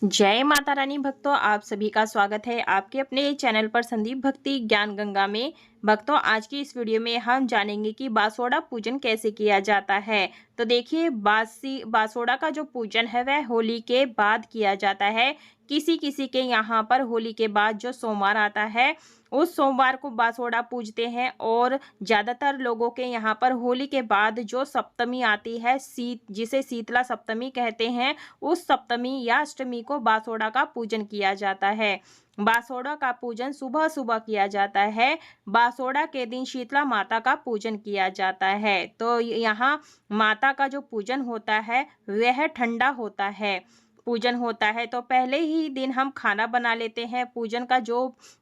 जय माता रानी भक्तों, आप सभी का स्वागत है आपके अपने चैनल पर संदीप भक्ति ज्ञान गंगा में। भक्तों, आज की इस वीडियो में हम जानेंगे कि बासोड़ा पूजन कैसे किया जाता है। तो देखिए, बासोड़ा का जो पूजन है वह होली के बाद किया जाता है। किसी किसी के यहाँ पर होली के बाद जो सोमवार आता है उस सोमवार को बासोड़ा पूजते हैं, और ज़्यादातर लोगों के यहाँ पर होली के बाद जो सप्तमी आती है, जिसे शीतला सप्तमी कहते हैं, उस सप्तमी या अष्टमी को बासोड़ा का पूजन किया जाता है। बासोड़ा का पूजन सुबह सुबह किया जाता है। बासोड़ा के दिन शीतला माता का पूजन किया जाता है। तो यहाँ माता का जो पूजन होता है वह ठंडा होता है। पूजन होता है तो पहले ही दिन हम खाना बना लेते हैं। पूजन का जो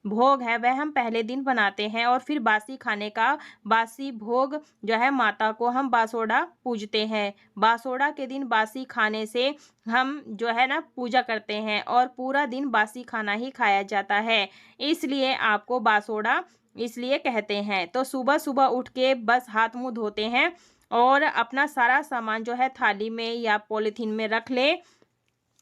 भोग है वह हम पहले दिन बनाते हैं, और फिर बासी भोग जो है माता को हम बासोड़ा पूजते हैं। बासोड़ा के दिन बासी खाने से हम जो है ना पूजा करते हैं, और पूरा दिन बासी खाना ही खाया जाता है। इसलिए आपको बासोड़ा इसलिए कहते हैं। तो सुबह सुबह उठ के बस हाथ मुंह धोते हैं, और अपना सारा सामान जो है थाली में या पॉलीथीन में रख ले,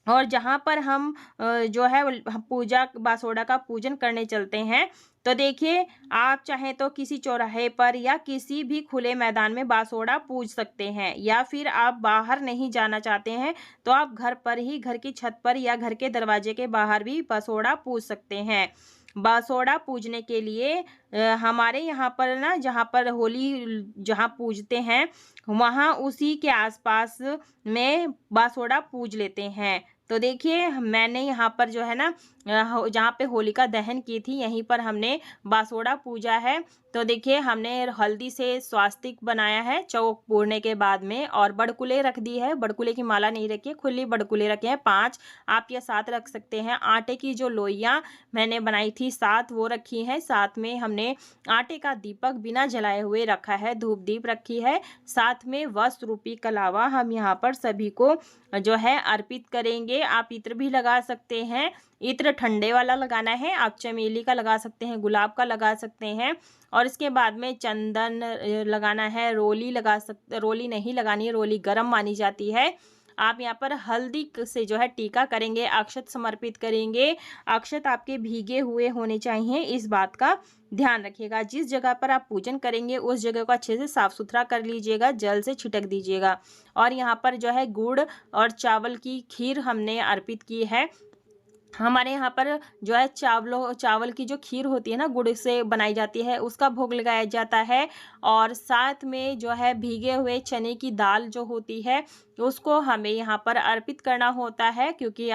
और जहाँ पर हम जो है पूजा बासोड़ा का पूजन करने चलते हैं। तो देखिए, आप चाहें तो किसी चौराहे पर या किसी भी खुले मैदान में बासोड़ा पूज सकते हैं, या फिर आप बाहर नहीं जाना चाहते हैं तो आप घर पर ही, घर की छत पर या घर के दरवाजे के बाहर भी बासोड़ा पूज सकते हैं। बासोड़ा पूजने के लिए हमारे यहाँ पर ना, जहाँ पर होली जहाँ पूजते हैं वहाँ उसी के आसपास में बासोड़ा पूज लेते हैं। तो देखिए, मैंने यहाँ पर जो है ना जहाँ पे होलिका दहन की थी यहीं पर हमने बासोड़ा पूजा है। तो देखिए, हमने हल्दी से स्वास्तिक बनाया है चौक पूरने के बाद में, और बड़कुले रख दी है। बड़कुले की माला नहीं रखी है, खुली बड़कुले रखे हैं 5, आप या 7 रख सकते हैं। आटे की जो लोइयाँ मैंने बनाई थी 7 वो रखी हैं। साथ में हमने आटे का दीपक बिना जलाए हुए रखा है, धूप दीप रखी है। साथ में वस्त्र रूपी कलावा हम यहाँ पर सभी को जो है अर्पित करेंगे। आप इत्र भी लगा सकते हैं, इत्र ठंडे वाला लगाना है। आप चमेली का लगा सकते हैं, गुलाब का लगा सकते हैं, और इसके बाद में चंदन लगाना है। रोली नहीं लगानी है, रोली गर्म मानी जाती है। आप यहाँ पर हल्दी से जो है टीका करेंगे, अक्षत समर्पित करेंगे। अक्षत आपके भीगे हुए होने चाहिए, इस बात का ध्यान रखिएगा। जिस जगह पर आप पूजन करेंगे उस जगह को अच्छे से साफ सुथरा कर लीजिएगा, जल से छिटक दीजिएगा। और यहाँ पर जो है गुड़ और चावल की खीर हमने अर्पित की है। हमारे यहाँ पर जो है चावल की जो खीर होती है ना, गुड़ से बनाई जाती है, उसका भोग लगाया जाता है। और साथ में जो है भीगे हुए चने की दाल जो होती है उसको हमें यहाँ पर अर्पित करना होता है, क्योंकि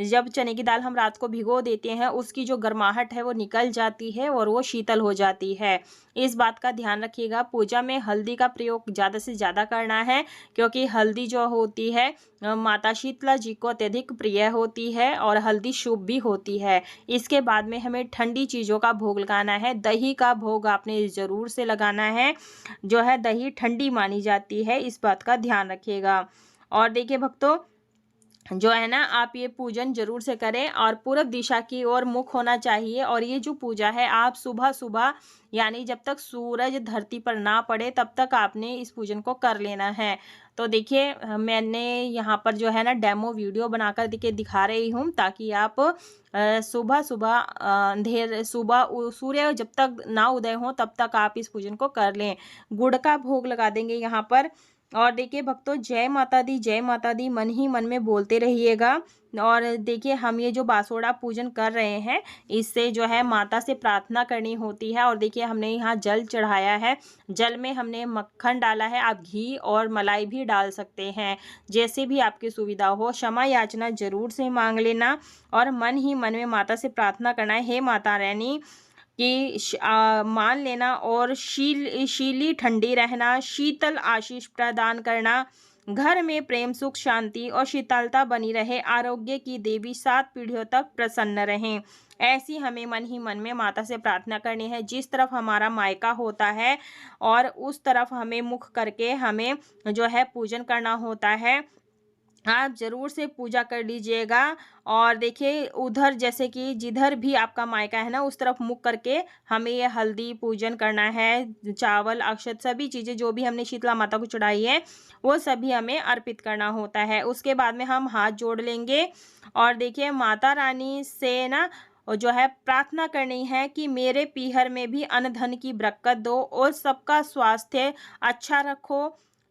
जब चने की दाल हम रात को भिगो देते हैं उसकी जो गर्माहट है वो निकल जाती है और वो शीतल हो जाती है। इस बात का ध्यान रखिएगा। पूजा में हल्दी का प्रयोग ज़्यादा से ज़्यादा करना है, क्योंकि हल्दी जो होती है माता शीतला जी को अत्यधिक प्रिय होती है, और हल्दी शुभ भी होती है। इसके बाद में हमें ठंडी चीज़ों का भोग लगाना है। दही का भोग आपने ज़रूर से लगाना है, जो है दही ठंडी मानी जाती है, इस बात का ध्यान रखिएगा। और देखिए भक्तों, जो है ना आप ये पूजन जरूर से करें, और पूरब दिशा की ओर मुख होना चाहिए। और ये जो पूजा है आप सुबह सुबह, यानी जब तक सूरज धरती पर ना पड़े तब तक आपने इस पूजन को कर लेना है। तो देखिए, मैंने यहाँ पर जो है ना डेमो वीडियो बनाकर दिखा रही हूँ, ताकि आप सुबह सुबह सूर्य जब तक ना उदय हो तब तक आप इस पूजन को कर लें। गुड़ का भोग लगा देंगे यहाँ पर। और देखिए भक्तों, जय माता दी मन ही मन में बोलते रहिएगा। और देखिए, हम ये जो बासोड़ा पूजन कर रहे हैं इससे जो है माता से प्रार्थना करनी होती है। और देखिए, हमने यहाँ जल चढ़ाया है, जल में हमने मक्खन डाला है, आप घी और मलाई भी डाल सकते हैं, जैसे भी आपकी सुविधा हो। क्षमा याचना जरूर से मांग लेना, और मन ही मन में माता से प्रार्थना करना है, हे माता रानी कि मान लेना, और शीली ठंडी रहना, शीतल आशीष प्रदान करना, घर में प्रेम सुख शांति और शीतलता बनी रहे, आरोग्य की देवी 7 पीढ़ियों तक प्रसन्न रहें। ऐसी हमें मन ही मन में माता से प्रार्थना करनी है। जिस तरफ हमारा मायका होता है और उस तरफ हमें मुख करके हमें जो है पूजन करना होता है। आप ज़रूर से पूजा कर लीजिएगा। और देखिए उधर जैसे कि जिधर भी आपका मायका है ना उस तरफ मुख करके हमें ये हल्दी पूजन करना है, चावल, अक्षत सभी चीज़ें जो भी हमने शीतला माता को चढ़ाई है वो सभी हमें अर्पित करना होता है। उसके बाद में हम हाथ जोड़ लेंगे और देखिए माता रानी से ना जो है प्रार्थना करनी है कि मेरे पीहर में भी अन्न धन की बरकत दो और सबका स्वास्थ्य अच्छा रखो।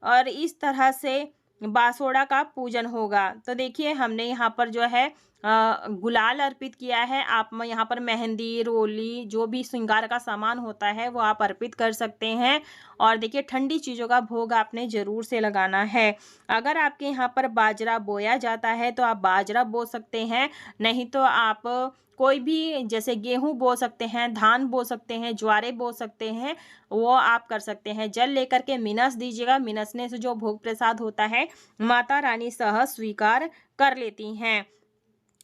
और इस तरह से बासोड़ा का पूजन होगा। तो देखिए हमने यहाँ पर जो है गुलाल अर्पित किया है। आप यहाँ पर मेहंदी, रोली जो भी श्रृंगार का सामान होता है वो आप अर्पित कर सकते हैं। और देखिए ठंडी चीज़ों का भोग आपने ज़रूर से लगाना है। अगर आपके यहाँ पर बाजरा बोया जाता है तो आप बाजरा बो सकते हैं, नहीं तो आप कोई भी जैसे गेहूं बो सकते हैं, धान बो सकते हैं, ज्वारे बो सकते हैं, वो आप कर सकते हैं। जल लेकर के मिनस दीजिएगा, मिनसने से जो भोग प्रसाद होता है माता रानी सहज स्वीकार कर लेती हैं।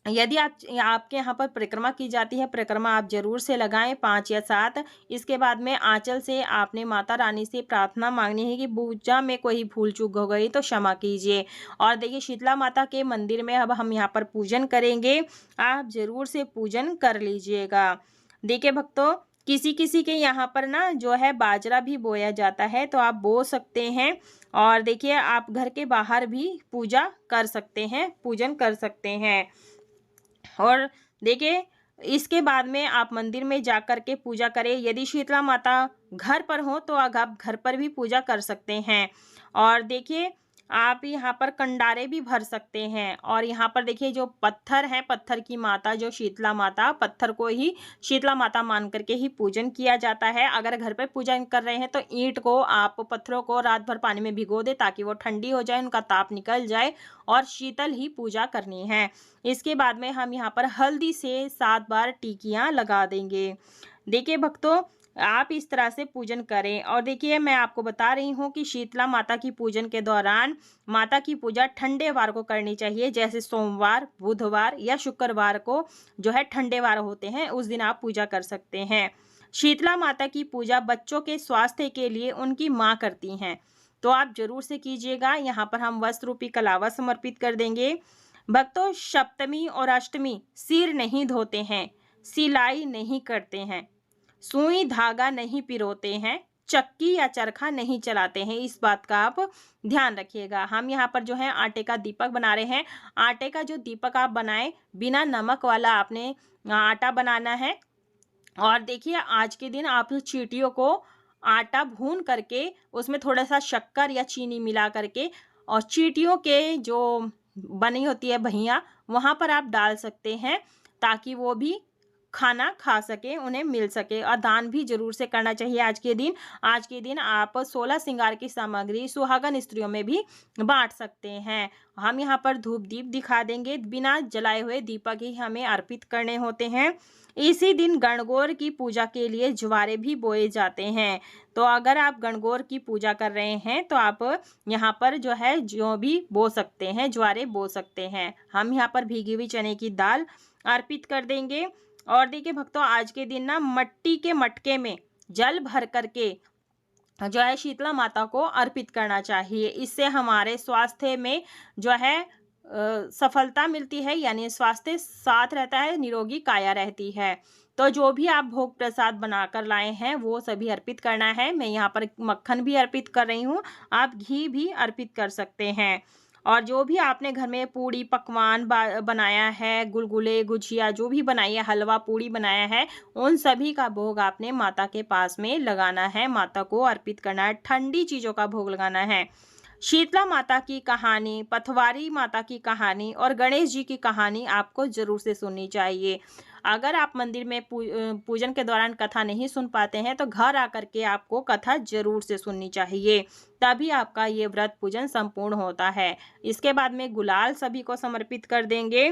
यदि आपके यहाँ पर परिक्रमा की जाती है, परिक्रमा आप जरूर से लगाएं 5 या 7। इसके बाद में आंचल से आपने माता रानी से प्रार्थना मांगनी है कि पूजा में कोई भूल चूक हो गई तो क्षमा कीजिए। और देखिए शीतला माता के मंदिर में अब हम यहाँ पर पूजन करेंगे, आप जरूर से पूजन कर लीजिएगा। देखिए भक्तों किसी किसी के यहाँ पर ना जो है बाजरा भी बोया जाता है तो आप बो सकते हैं। और देखिए आप घर के बाहर भी पूजा कर सकते हैं, पूजन कर सकते हैं। और देखिए इसके बाद में आप मंदिर में जाकर के पूजा करें। यदि शीतला माता घर पर हो तो आप घर पर भी पूजा कर सकते हैं। और देखिए आप यहाँ पर कंडारे भी भर सकते हैं। और यहाँ पर देखिए जो पत्थर है, पत्थर की माता जो शीतला माता, पत्थर को ही शीतला माता मान करके ही पूजन किया जाता है। अगर घर पर पूजन कर रहे हैं तो ईंट को आप पत्थरों को रात भर पानी में भिगो दे ताकि वो ठंडी हो जाए, उनका ताप निकल जाए और शीतल ही पूजा करनी है। इसके बाद में हम यहाँ पर हल्दी से 7 बार टिकियाँ लगा देंगे। देखिए भक्तों आप इस तरह से पूजन करें। और देखिए मैं आपको बता रही हूँ कि शीतला माता की पूजन के दौरान माता की पूजा ठंडे वार को करनी चाहिए, जैसे सोमवार, बुधवार या शुक्रवार को जो है ठंडे वार होते हैं उस दिन आप पूजा कर सकते हैं। शीतला माता की पूजा बच्चों के स्वास्थ्य के लिए उनकी माँ करती हैं, तो आप जरूर से कीजिएगा। यहाँ पर हम वस्त्र रूपी कलावा समर्पित कर देंगे। भक्तों सप्तमी और अष्टमी सिर नहीं धोते हैं, सिलाई नहीं करते हैं, सुई धागा नहीं पिरोते हैं, चक्की या चरखा नहीं चलाते हैं, इस बात का आप ध्यान रखिएगा। हम यहाँ पर जो है आटे का दीपक बना रहे हैं। आटे का जो दीपक आप बनाएं बिना नमक वाला आपने आटा बनाना है। और देखिए आज के दिन आप चींटियों को आटा भून करके उसमें थोड़ा सा शक्कर या चीनी मिला करके और चींटियों के जो बनी होती है भैया वहाँ पर आप डाल सकते हैं ताकि वो भी खाना खा सके, उन्हें मिल सके। और दान भी जरूर से करना चाहिए आज के दिन। आज के दिन आप 16 श्रृंगार की सामग्री सुहागन स्त्रियों में भी बांट सकते हैं। हम यहाँ पर धूप दीप दिखा देंगे, बिना जलाए हुए दीपक ही हमें अर्पित करने होते हैं। इसी दिन गणगौर की पूजा के लिए ज्वारे भी बोए जाते हैं। तो अगर आप गणगौर की पूजा कर रहे हैं तो आप यहाँ पर जो है जो भी बो सकते हैं, ज्वारे बो सकते हैं। हम यहाँ पर भीगी हुई चने की दाल अर्पित कर देंगे। और देखिए भक्तों आज के दिन ना मट्टी के मटके में जल भर करके जो है शीतला माता को अर्पित करना चाहिए। इससे हमारे स्वास्थ्य में जो है सफलता मिलती है, यानी स्वास्थ्य साथ रहता है, निरोगी काया रहती है। तो जो भी आप भोग प्रसाद बनाकर लाए हैं वो सभी अर्पित करना है। मैं यहाँ पर मक्खन भी अर्पित कर रही हूँ, आप घी भी अर्पित कर सकते हैं। और जो भी आपने घर में पूड़ी पकवान बनाया है, गुलगुले गुजिया जो भी बनाई है, हलवा पूड़ी बनाया है, उन सभी का भोग आपने माता के पास में लगाना है, माता को अर्पित करना है। ठंडी चीज़ों का भोग लगाना है। शीतला माता की कहानी, पथवारी माता की कहानी और गणेश जी की कहानी आपको जरूर से सुननी चाहिए। अगर आप मंदिर में पूजन के दौरान कथा नहीं सुन पाते हैं तो घर आकर के आपको कथा जरूर से सुननी चाहिए, तभी आपका ये व्रत पूजन संपूर्ण होता है। इसके बाद में गुलाल सभी को समर्पित कर देंगे।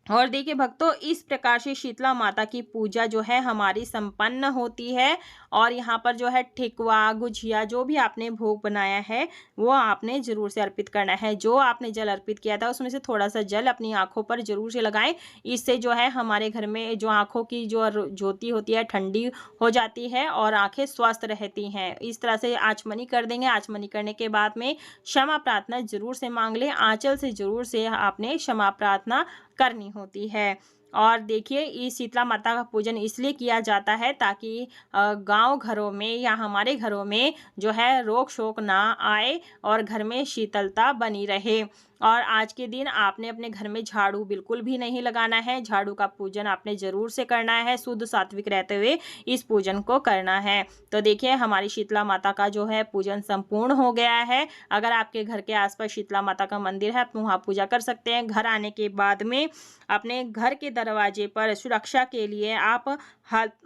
और देखिए भक्तों, इस प्रकार से शीतला माता की पूजा जो है हमारी संपन्न होती है। और यहाँ पर जो है ठेकुआ, गुझिया जो भी आपने भोग बनाया है वो आपने ज़रूर से अर्पित करना है। जो आपने जल अर्पित किया था उसमें से थोड़ा-सा जल अपनी आँखों पर ज़रूर से लगाएँ। इससे जो है हमारे घर में जो आँखों की जो ज्योति होती है ठंडी हो जाती है और आँखें स्वस्थ रहती हैं। इस तरह से आचमनी कर देंगे। आचमनी करने के बाद में क्षमा प्रार्थना ज़रूर से माँग लें। आँचल से ज़रूर से आपने क्षमा प्रार्थना करनी होती है। और देखिए, इस शीतला माता का पूजन इसलिए किया जाता है ताकि गाँव घरों में या हमारे घरों में जो है रोग शोक ना आए और घर में शीतलता बनी रहे। और आज के दिन आपने अपने घर में झाड़ू बिल्कुल भी नहीं लगाना है। झाड़ू का पूजन आपने ज़रूर से करना है। शुद्ध सात्विक रहते हुए इस पूजन को करना है। तो देखिए, हमारी शीतला माता का जो है पूजन संपूर्ण हो गया है। अगर आपके घर के आसपास शीतला माता का मंदिर है, आप वहाँ पूजा कर सकते हैं। घर आने के बाद में अपने घर के दरवाजे पर सुरक्षा के लिए आप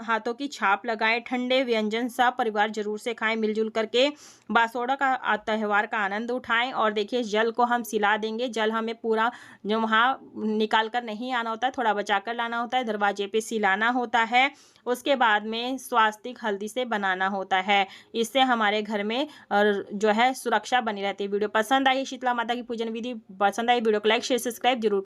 हाथों की छाप लगाएं। ठंडे व्यंजन सब परिवार जरूर से खाएं। मिलजुल करके बासोड़ा का त्यौहार का आनंद उठाएं। और देखिए, जल को हम सिला देंगे। जल हमें पूरा जो वहाँ निकाल कर नहीं आना होता है, थोड़ा बचा कर लाना होता है, दरवाजे पे सिलाना होता है। उसके बाद में स्वास्तिक हल्दी से बनाना होता है। इससे हमारे घर में और जो है सुरक्षा बनी रहती है। वीडियो पसंद आई, शीतला माता की पूजन विधि पसंद आई, वीडियो को लाइक शेयर सब्सक्राइब जरूर